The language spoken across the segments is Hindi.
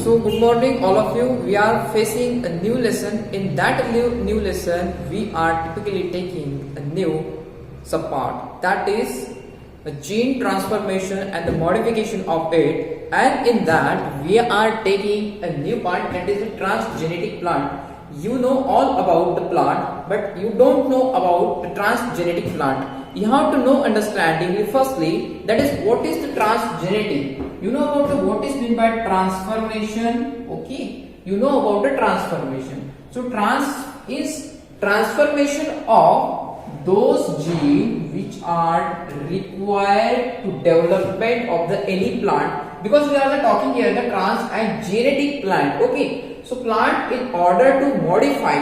So good morning all of you. We are facing a new lesson. In that new lesson we are typically taking a new subpart, that is a gene transformation and the modification of it, and in that we are taking a new part, that is a transgenic plant. You know all about the plant but you don't know about the transgenic plant. You have to know understanding firstly, that is what is the transgenic. You know about the what is meant by transformation. Okay, you know about the transformation. So trans is transformation of those genes which are required to development of the any plant, because we are talking here the trans and genetic plant. Okay, so plant in order to modify,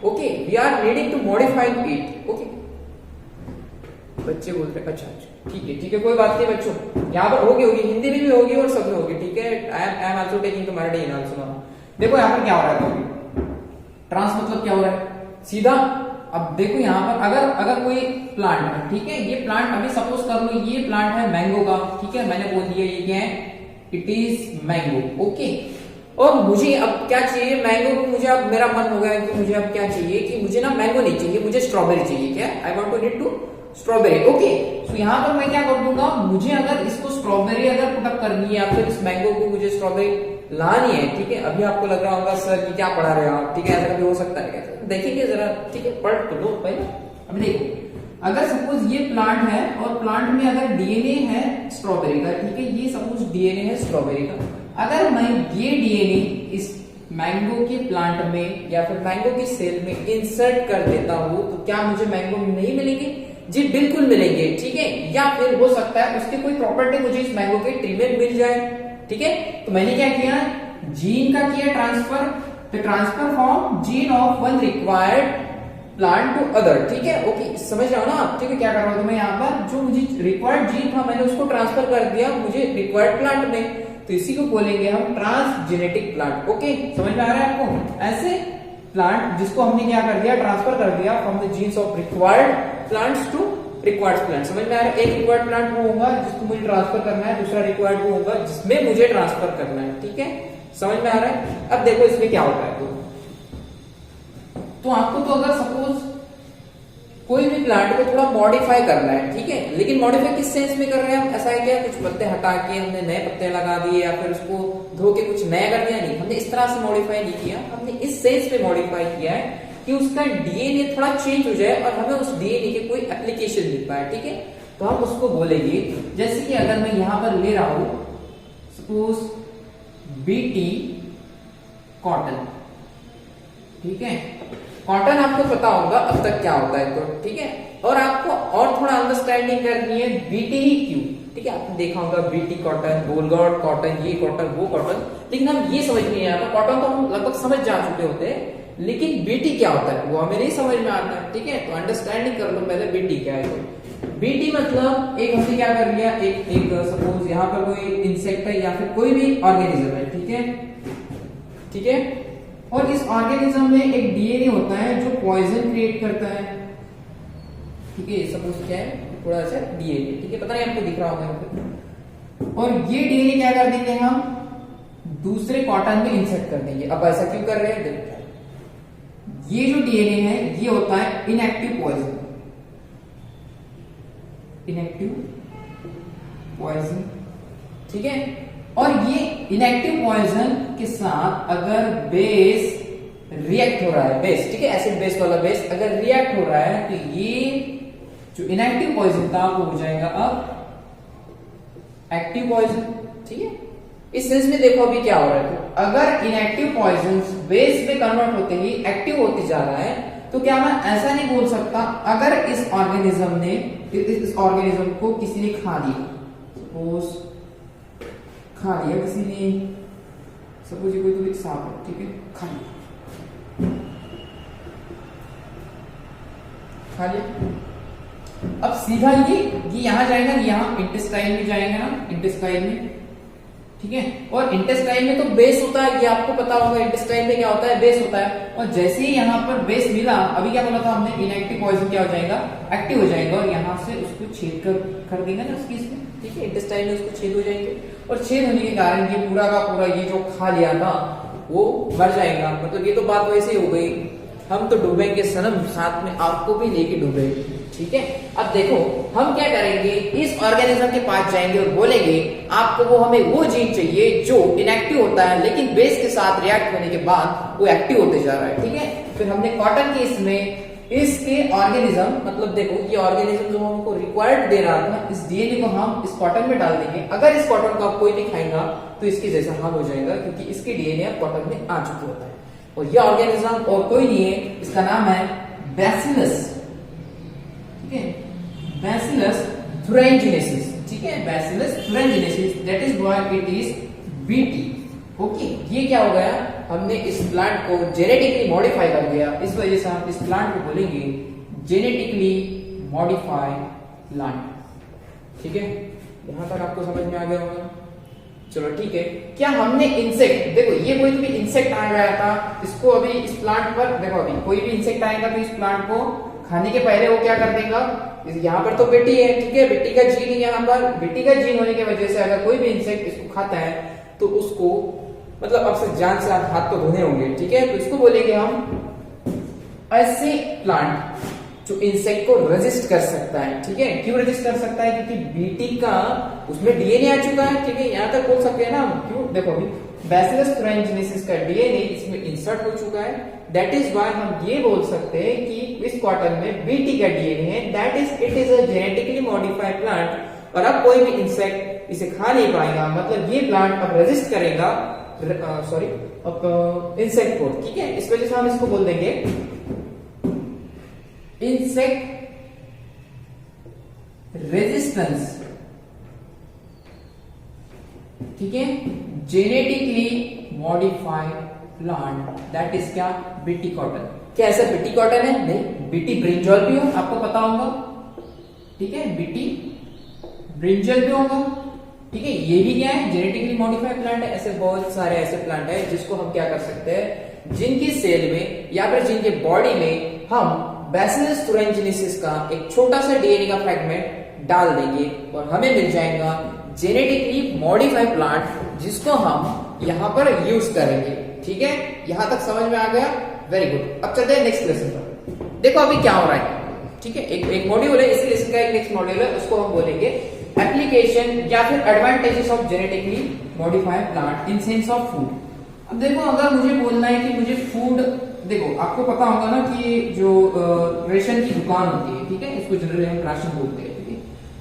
okay, we are needing to modify it. Okay, बच्चे बोलते हैं अच्छा ठीक है कोई बात नहीं बच्चों, यहाँ पर होगी हिंदी में भी होगी और सब में होगी. ठीक है, I am also taking Marathi in also. देखो यहाँ पर क्या हो रहा है, तो ट्रांस मतलब क्या हो रहा है सीधा. अब देखो यहाँ पर अगर कोई प्लांट है, ठीक है, ये प्लांट अभी सपोज कर लो ये प्लांट है मैंगो का. ठीक है, मैंने बोल दिया ये क्या है, इट इज मैंगो. ओके, और मुझे अब क्या चाहिए, मैंगो को मुझे अब मेरा मन हो गया कि मुझे अब क्या चाहिए कि मुझे ना मैंगो नहीं चाहिए, मुझे स्ट्रॉबेरी चाहिए. क्या I want to need to strawberry. Okay, so यहाँ पर मैं क्या कर दूंगा, मुझे अगर इसको स्ट्रॉबेरी अगर पुटअप करनी है या फिर इस मैंगो को मुझे स्ट्रॉबेरी लानी है. ठीक है, अभी आपको लग रहा होगा सर कि क्या पढ़ा रहे हो आप. ठीक है, ऐसा कभी हो सकता है क्या, देखेंगे जरा. ठीक है, पढ़ तो लो पहले. अब देखो, अगर सपोज ये प्लांट है और प्लांट में अगर डीएनए है स्ट्रॉबेरी का. ठीक है, ये सपोज डीएनए है स्ट्रॉबेरी का. अगर मैं ये डीएनए इस मैंगो के प्लांट में या फिर मैंगो की सेल में इंसर्ट कर देता हूं तो क्या मुझे मैंगो नहीं मिलेगी? जी बिल्कुल मिलेंगे. ठीक है, या फिर हो सकता है उसकी कोई प्रॉपर्टी मुझे इस मैंगो के ट्री में मिल जाए. ठीक है, तो मैंने क्या किया, जीन का किया ट्रांसफर, तो transfer from gene of one required plant to other. ठीक है, ओके, समझ रहे हो ना आप. ठीक है, क्या कर रहा हूं तो मैं यहाँ पर जो मुझे रिक्वायर्ड जीन था मैंने उसको ट्रांसफर कर दिया मुझे रिक्वायर्ड प्लांट में, तो इसी को बोलेंगे हम ट्रांसजेनेटिक प्लांट. ओके, समझ में आ रहा है आपको. ऐसे प्लांट जिसको हमने क्या कर दिया, ट्रांसफर कर दिया from the genes of required plants to required plant. समझ में आ रहा है. एक रिक्वायर्ड प्लांट वो होगा जिसको मुझे ट्रांसफर करना है, दूसरा रिक्वायर्ड वो होगा जिसमें मुझे ट्रांसफर करना है. ठीक है, समझ में आ रहा है. अब देखो इसमें क्या होता है, तो आपको तो अगर सपोज कोई भी प्लांट को थोड़ा मॉडिफाई करना है. ठीक है, लेकिन मॉडिफाई किस सेंस में कर रहे हैं हम, ऐसा है क्या कुछ पत्ते हटा के हमने नए पत्ते लगा दिए या फिर उसको धो के कुछ नया कर दिया? नहीं, हमने इस तरह से मॉडिफाई नहीं किया. हमने इस सेंस में मॉडिफाई किया है कि उसका डीएनए थोड़ा चेंज हो जाए और हमें उस डीएनए के कोई एप्लीकेशन मिल पाए. ठीक है, तो हम उसको बोलेंगे, जैसे कि अगर मैं यहां पर ले रहा हूं सपोज बीटी कॉटन. ठीक है, कॉटन आपको पता होगा अब तक क्या होता है, तो ठीक है, और आपको और थोड़ा अंडरस्टैंडिंग करनी है बीटी ही क्यों. ठीक है, आपने देखा होगा बीटी कॉटन, बोलगॉड कॉटन, ये कॉटन वो कॉटन, लेकिन हम ये समझ नहीं आता. कॉटन तो हम लगभग समझ जा चुके होते हैं, लेकिन बीटी क्या होता है वो हमें नहीं समझ में आता है. ठीक है, तो अंडरस्टैंडिंग कर लो पहले बीटी क्या है. तो बीटी मतलब एक हमने क्या कर लिया, एक सपोज यहाँ पर कोई इंसेक्ट है या फिर कोई भी ऑर्गेनिज्म है. ठीक है, ठीक है, और इस ऑर्गेनिज्म में एक डीएनए होता है जो पॉइजन क्रिएट करता है. ठीक है, सपोज क्या है थोड़ा सा डीएनए. ठीक है, पता नहीं आपको दिख रहा होगा, और ये डीएनए क्या कर देंगे हम दूसरे कॉटन में इंसर्ट कर देंगे. अब ऐसा क्यों कर रहे हैं, देखो ये जो डीएनए है ये होता है इनएक्टिव पॉइजन. इनएक्टिव पॉइजन, ठीक है, और ये इनएक्टिव पॉइजन के साथ अगर बेस रिएक्ट हो रहा है, बेस, ठीक है, एसिड बेस वाला बेस अगर रिएक्ट हो रहा है तो ये जो इनएक्टिव पॉइजन था वो हो जाएगा अब एक्टिव पॉइजन. ठीक है, इस सेंस में देखो अभी क्या हो रहा है, तो अगर इनएक्टिव पॉइजन बेस में कन्वर्ट होते ही एक्टिव होते जा रहा है, तो क्या मैं ऐसा नहीं बोल सकता अगर इस ऑर्गेनिज्म को किसी ने खा लिया, सपोज खा लिया किसी ने, सपोज ये कोई सांप है. ठीक है, खा लिया, अब सीधा ये यहां जाएगा, यहाँ इंटेस्टाइन में जाएगा ना, इंटेस्टाइन में. ठीक है, और इंटेस्टाइन में तो बेस होता है, ये आपको पता होगा इंटेस्टाइन में क्या होता है, बेस होता है. और जैसे ही यहाँ पर बेस मिला, अभी क्या बोला था हमने, इनएक्टिव पॉइजन क्या हो जाएगा, एक्टिव हो जाएगा, और यहाँ से उसको छेद कर देंगे ना उसकी इसमें. ठीक है, इंटेस्टाइन में उसको छेद हो जाएंगे और छेद होने के कारण ये पूरा का पूरा ये जो खा लिया था वो मर जाएगा। मतलब ये तो बात वैसे ही हो गई, हम तो डूबेंगे सनम, साथ में आपको भी लेके डूबेंगे। ठीक है, अब देखो हम क्या करेंगे, इस ऑर्गेनिज्म के पास जाएंगे और बोलेंगे आपको वो हमें वो जीन चाहिए जो इनएक्टिव होता है लेकिन बेस के साथ रिएक्ट होने के बाद वो एक्टिव होते जा रहा है। ठीक है, फिर हमने कॉटन के इसमें इसके ऑर्गेनिज्म, मतलब देखो ये ऑर्गेनिज्म जो हमको रिक्वायर्ड दे रहा था, इस डीएनए को हम इस कॉटन में डाल देंगे। अगर इस कॉटन को कोई नहीं खाएगा तो इसके जैसा हाल हो जाएगा, क्योंकि इसके डीएनए अब कॉटन में आ चुके होता है। और यह ऑर्गेनिज्म और कोई नहीं है, इसका नाम है बैसिलस। ठीक है, बैसिलस thuringiensis। ठीक है, bacillus thuringiensis, that is why it is BT. Okay, ये क्या हो गया, हमने इस प्लांट को जेनेटिकली मॉडिफाई कर दिया, इस वजह से हम इस प्लांट को बोलेंगे जेनेटिकली मॉडिफाइड प्लांट। ठीक है, यहां तक आपको समझ में आ गया होगा। चलो ठीक है, क्या हमने इंसेक्ट, देखो ये कोई भी इंसेक्ट आ गया था, इसको अभी इस प्लांट पर देखो, अभी कोई भी इंसेक्ट आएगा तो इस प्लांट को खाने के पहले वो क्या कर देगा, यहाँ पर तो बेटी है, ठीक है, बेटी का जीन है, यहाँ पर बेटी का जीन होने की वजह से अगर कोई भी इंसेक्ट इसको खाता है तो उसको मतलब अब से जान से हाथ तो धोने होंगे। ठीक है, तो इसको बोलेंगे हम ऐसे प्लांट जो इंसेक्ट को रेजिस्ट कर सकता है। ठीक है, क्यों रेजिस्ट कर सकता है, क्योंकि बीटी का उसमें डीएनए आ चुका है। ठीक है, यहां तक बोल सकते हैं ना हम, क्यों, देखो अभी बैसिलस thuringiensis का डीएनए इसमें इंसर्ट हो चुका है, दैट इज व्हाई हम ये बोल सकते हैं कि इस कॉटन में बीटी का डीएनए है, that is it is a genetically modified plant. और अब कोई भी इंसेक्ट इसे खा नहीं पाएगा, मतलब ये प्लांट अब रेजिस्ट करेगा सॉरी इंसेक्ट को। ठीक है, इस वजह से हम इसको बोल देंगे इंसेक्ट रेजिस्टेंस। ठीक है, genetically modified plant, that is क्या, बीटी कॉटन। क्या ऐसा बीटी कॉटन है, नहीं, बीटी ब्रिंजॉल भी हो, आपको पता होगा। ठीक है, बीटी ब्रिंजल भी होगा। ठीक है, ये भी क्या है, जेनेटिकली मॉडिफाइड प्लांट है। ऐसे बहुत सारे ऐसे प्लांट है जिसको हम क्या कर सकते हैं, जिनकी सेल में या फिर जिनके बॉडी में हम बैसिलस thuringiensis का एक छोटा सा डीएनए का फ्रेगमेंट डाल देंगे और हमें मिल जाएगा जेनेटिकली मॉडिफाइड प्लांट, जिसको हम यहां पर यूज करेंगे। ठीक है, यहां तक समझ में आ गया, वेरी गुड। अब चलते हैं नेक्स्ट लेसन पर। देखो अभी क्या हो रहा है। ठीक है, एक मॉड्यूल है, इसी लेसन का एक नेक्स्ट मॉड्यूल है, उसको हम बोलेंगे एप्लीकेशन या फिर advantages of genetically modified plant in sense of food. अब देखो अगर मुझे बोलना है कि मुझे फूड, देखो आपको पता होगा ना कि जो राशन की दुकान होती है, ठीक है, इसको जनरली हम राशन बोलते हैं। ठीक है,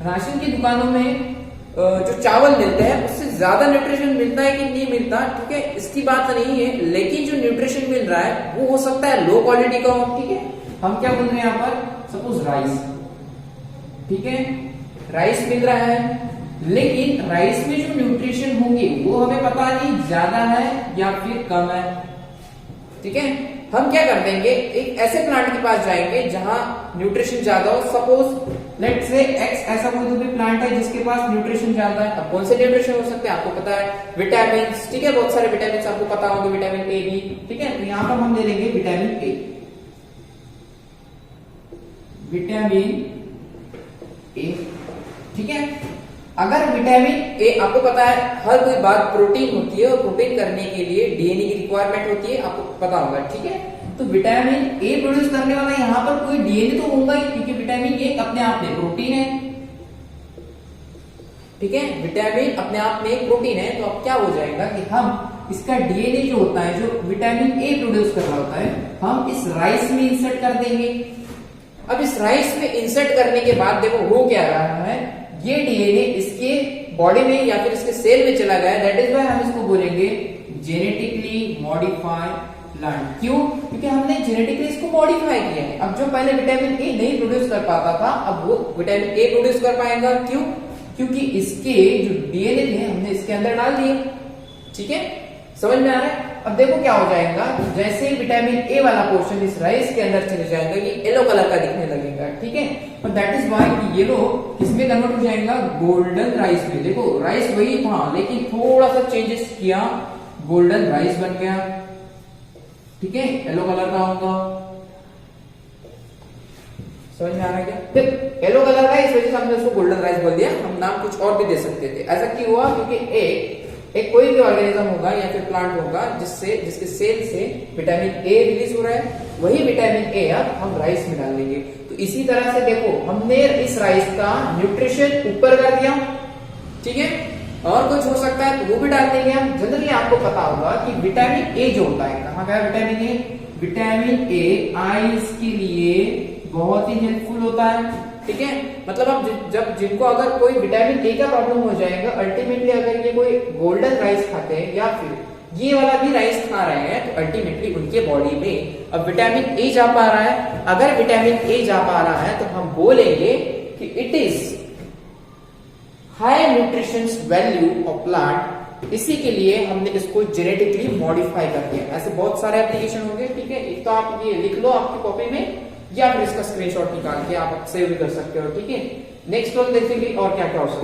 राशन की दुकानों में जो चावल मिलते हैं उससे ज्यादा न्यूट्रिशन मिलता है कि नहीं मिलता, ठीक है, इसकी बात नहीं है, लेकिन जो न्यूट्रिशन मिल रहा है वो हो सकता है लो क्वालिटी का हो। ठीक है, हम क्या बोल रहे हैं यहाँ पर, सपोज राइस। ठीक है, राइस मिल रहा है, लेकिन राइस में जो न्यूट्रिशन होंगे वो हमें पता नहीं ज्यादा है या फिर कम है। ठीक है, हम क्या कर देंगे, एक ऐसे प्लांट के पास जाएंगे जहां न्यूट्रिशन ज्यादा हो। सपोज लेट से एक्स ऐसा कोई भी प्लांट है जिसके पास न्यूट्रिशन ज्यादा है। अब कौन से न्यूट्रिशन हो सकते हैं आपको पता है, विटामिन। ठीक है, बहुत सारे विटामिन आपको पता होंगे, विटामिन ए बी। ठीक है, तो यहां पर हम ले लेंगे विटामिन ए, विटामिन ए। ठीक है, अगर विटामिन ए, आपको पता है हर कोई बात प्रोटीन होती है और प्रोटीन करने के लिए डीएनए की रिक्वायरमेंट होती है, आपको पता होगा। ठीक है, तो विटामिन ए प्रोड्यूस करने वाला यहाँ पर कोई डीएनए तो होगा ही, क्योंकि विटामिन ए अपने आप में प्रोटीन है। ठीक है, विटामिन अपने आप में एक प्रोटीन है, तो अब क्या हो जाएगा कि हम इसका डीएनए जो होता है, जो विटामिन ए प्रोड्यूस कर रहा होता है, हम इस राइस में इंसर्ट कर देंगे। अब इस राइस में इंसर्ट करने के बाद देखो हो क्या रहा है, ये डीएनए इसके बॉडी में या फिर इसके सेल में चला गया, दैट इज व्हाई हम इसको बोलेंगे जेनेटिकली मॉडिफाइड प्लांट। क्यों, क्योंकि हमने जेनेटिकली इसको मॉडिफाई किया है। अब जो पहले विटामिन ए नहीं प्रोड्यूस कर पाता था, अब वो विटामिन ए प्रोड्यूस कर पाएगा। क्यों, क्योंकि इसके जो डीएनए थे हमने इसके अंदर डाल दिए। ठीक है, समझ में आ रहा है। अब देखो क्या हो जाएगा, जैसे ही विटामिन ए वाला पोर्शन इस राइस के अंदर चले जाएगा, ये येलो कलर का दिखने लगेगा। ठीक है, और दैट इज व्हाई कि येलो किसमें कन्वर्ट हो जाएगा, गोल्डन राइस में। देखो राइस वही था, लेकिन थोड़ा सा चेंजेस किया, गोल्डन राइस बन गया। ठीक है, येलो कलर का होगा, समझ में आ रहा है क्या? फिर येलो कलर है, इस वजह से हमने उसको गोल्डन राइस बोल दिया, हम नाम कुछ और भी दे सकते थे। ऐसा क्यों हुआ? क्योंकि एक कोई भी ऑर्गेनिज्म होगा या फिर प्लांट होगा जिसके सेल से विटामिन ए रिलीज हो रहा है, वही विटामिन ए अब हम राइस में डाल देंगे। तो इसी तरह से देखो, हमने इस राइस का न्यूट्रिशन ऊपर कर दिया, ठीक है, और कुछ हो सकता है तो वो भी डाल देंगे हम। जनरली आपको पता होगा कि विटामिन ए जो होता है, कहाँ गया vitamin A? Vitamin A eyes के लिए बहुत ही हेल्पफुल होता है, ठीक है। मतलब अब जब जिनको अगर कोई विटामिन ए का प्रॉब्लम हो जाएगा, अल्टीमेटली अगर ये कोई गोल्डन राइस खाते हैं या फिर ये वाला भी राइस खा रहे हैं, तो अल्टीमेटली उनके बॉडी में अब विटामिन ए जा पा रहा है। अगर विटामिन ए जा पा रहा है तो हम बोलेंगे कि it is high nutrition value of plant. इसी के लिए हमने इसको जेनेटिकली मॉडिफाई कर दिया। ऐसे बहुत सारे एप्लीकेशन होंगे, ठीक है। एक तो आप ये लिख लो आपकी कॉपी में, या फिर इसका स्क्रीनशॉट निकाल के आप सेव भी कर सकते हो, ठीक है। नेक्स्ट वन देखेंगे और क्या क्या हो सकता है।